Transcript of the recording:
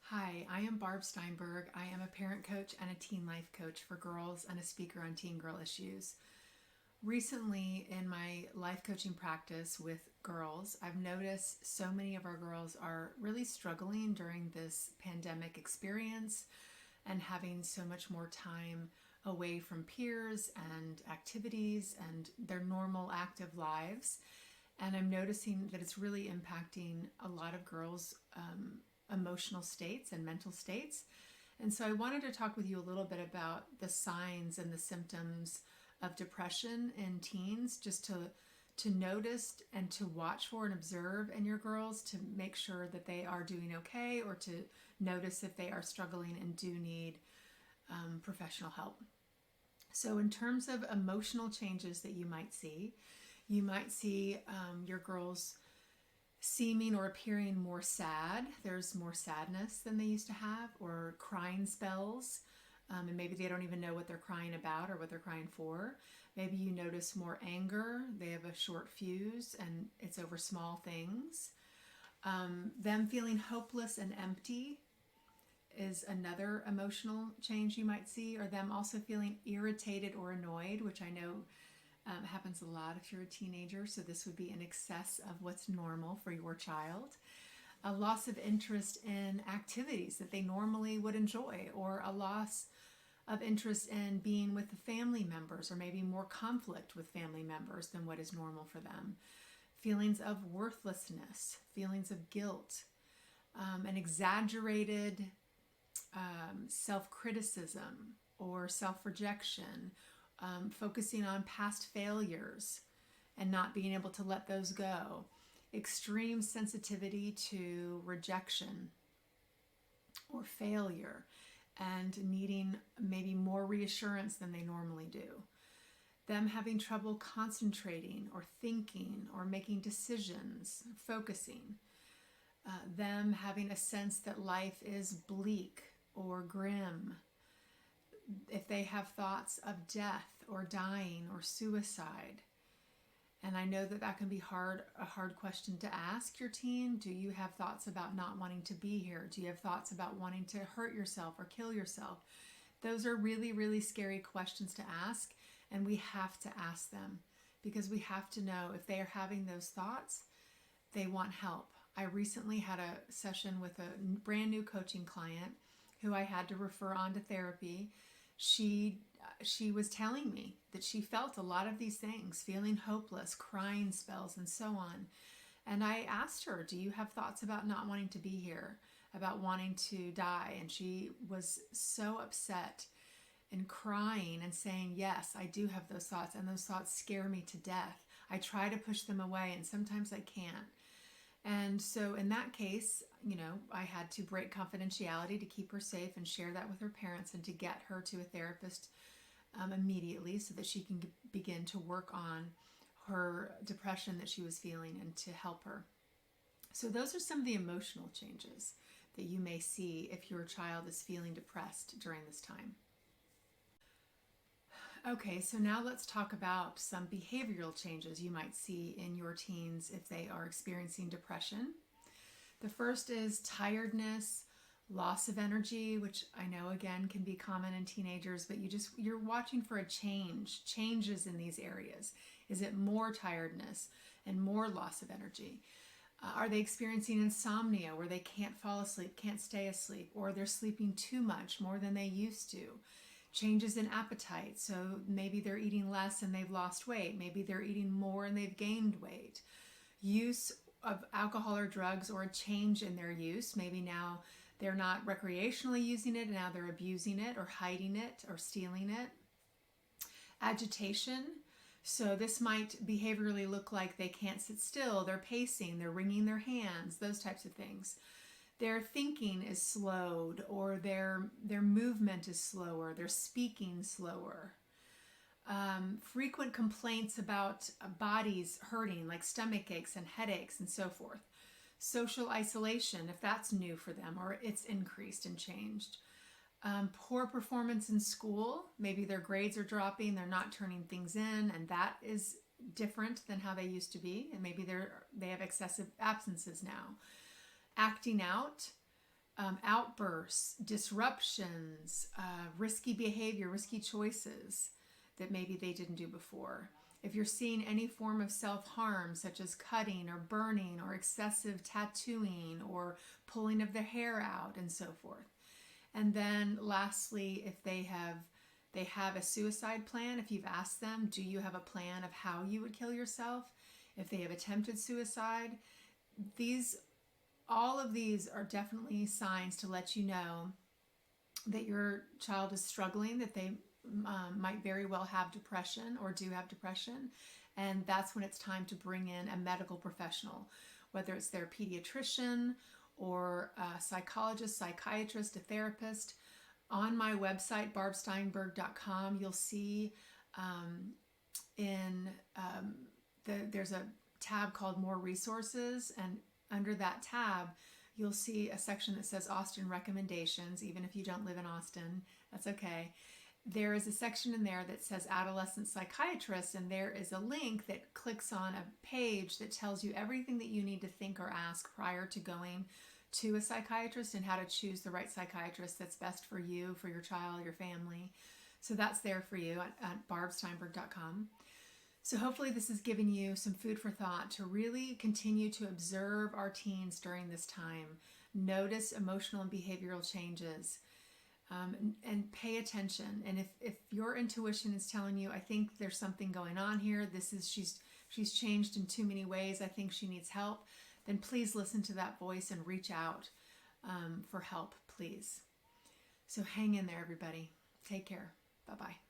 Hi, I am Barb Steinberg. I am a parent coach and a teen life coach for girls and a speaker on teen girl issues. Recently, in my life coaching practice with girls, I've noticed so many of our girls are really struggling during this pandemic experience and having so much more time away from peers and activities and their normal active lives. And I'm noticing that it's really impacting a lot of girls' emotional states and mental states. And so I wanted to talk with you a little bit about the signs and the symptoms of depression in teens, just to notice and to watch for and observe in your girls to make sure that they are doing okay, or to notice if they are struggling and do need professional help. So in terms of emotional changes that you might see your girls seeming or appearing more sad. There's more sadness than they used to have, or crying spells. And maybe they don't even know what they're crying about or what they're crying for. Maybe you notice more anger. They have a short fuse and it's over small things. Them feeling hopeless and empty is another emotional change you might see, or them also feeling irritated or annoyed, which I know happens a lot if you're a teenager, so this would be in excess of what's normal for your child. A loss of interest in activities that they normally would enjoy, or a loss of interest in being with the family members, or maybe more conflict with family members than what is normal for them. Feelings of worthlessness, feelings of guilt, an exaggerated self-criticism or self-rejection, focusing on past failures and not being able to let those go, extreme sensitivity to rejection or failure, and needing maybe more reassurance than they normally do. Them having trouble concentrating or thinking or making decisions, focusing. Them having a sense that life is bleak or grim. If they have thoughts of death or dying or suicide. And I know that that can be a hard question to ask your teen. Do you have thoughts about not wanting to be here? Do you have thoughts about wanting to hurt yourself or kill yourself? Those are really, really scary questions to ask, and we have to ask them because we have to know if they are having those thoughts, they want help. I recently had a session with a brand new coaching client who I had to refer on to therapy. She was telling me that she felt a lot of these things, feeling hopeless, crying spells, and so on. And I asked her, do you have thoughts about not wanting to be here, about wanting to die? And she was so upset and crying and saying, yes, I do have those thoughts, and those thoughts scare me to death. I try to push them away, and sometimes I can't. And so in that case, I had to break confidentiality to keep her safe and share that with her parents, and to get her to a therapist immediately so that she can begin to work on her depression that she was feeling and to help her. So those are some of the emotional changes that you may see if your child is feeling depressed during this time. Okay, so now let's talk about some behavioral changes you might see in your teens if they are experiencing depression. The first is tiredness, loss of energy, which I know again can be common in teenagers, but you're watching for changes in these areas. Is it more tiredness and more loss of energy? Are they experiencing insomnia where they can't fall asleep, can't stay asleep, or they're sleeping too much, more than they used to? Changes in appetite, so maybe they're eating less and they've lost weight. Maybe they're eating more and they've gained weight. Use of alcohol or drugs, or a change in their use. Maybe now they're not recreationally using it and now they're abusing it or hiding it or stealing it. Agitation. So this might behaviorally look like they can't sit still, they're pacing, they're wringing their hands, those types of things. Their thinking is slowed, or their movement is slower, they're speaking slower. Frequent complaints about bodies hurting, like stomach aches and headaches and so forth. Social isolation, if that's new for them or it's increased and changed. Poor performance in school, maybe their grades are dropping, they're not turning things in, and that is different than how they used to be, and maybe they have excessive absences now. Acting out, outbursts, disruptions, risky behavior, risky choices that maybe they didn't do before. If you're seeing any form of self-harm, such as cutting or burning or excessive tattooing or pulling of their hair out and so forth. And then lastly, if they have a suicide plan, if you've asked them, do you have a plan of how you would kill yourself? If they have attempted suicide, all of these are definitely signs to let you know that your child is struggling, that they might very well have depression or do have depression. And that's when it's time to bring in a medical professional, whether it's their pediatrician or a psychologist, psychiatrist, a therapist. On my website, barbsteinberg.com, you'll see there's a tab called More Resources, and under that tab, you'll see a section that says Austin Recommendations. Even if you don't live in Austin, that's okay. There is a section in there that says Adolescent Psychiatrist, and there is a link that clicks on a page that tells you everything that you need to think or ask prior to going to a psychiatrist, and how to choose the right psychiatrist that's best for you, for your child, your family. So that's there for you at barbsteinberg.com. So hopefully this has given you some food for thought to really continue to observe our teens during this time. Notice emotional and behavioral changes, and pay attention. And if your intuition is telling you, I think there's something going on here, she's changed in too many ways, I think she needs help, then please listen to that voice and reach out for help, please. So hang in there, everybody. Take care. Bye-bye.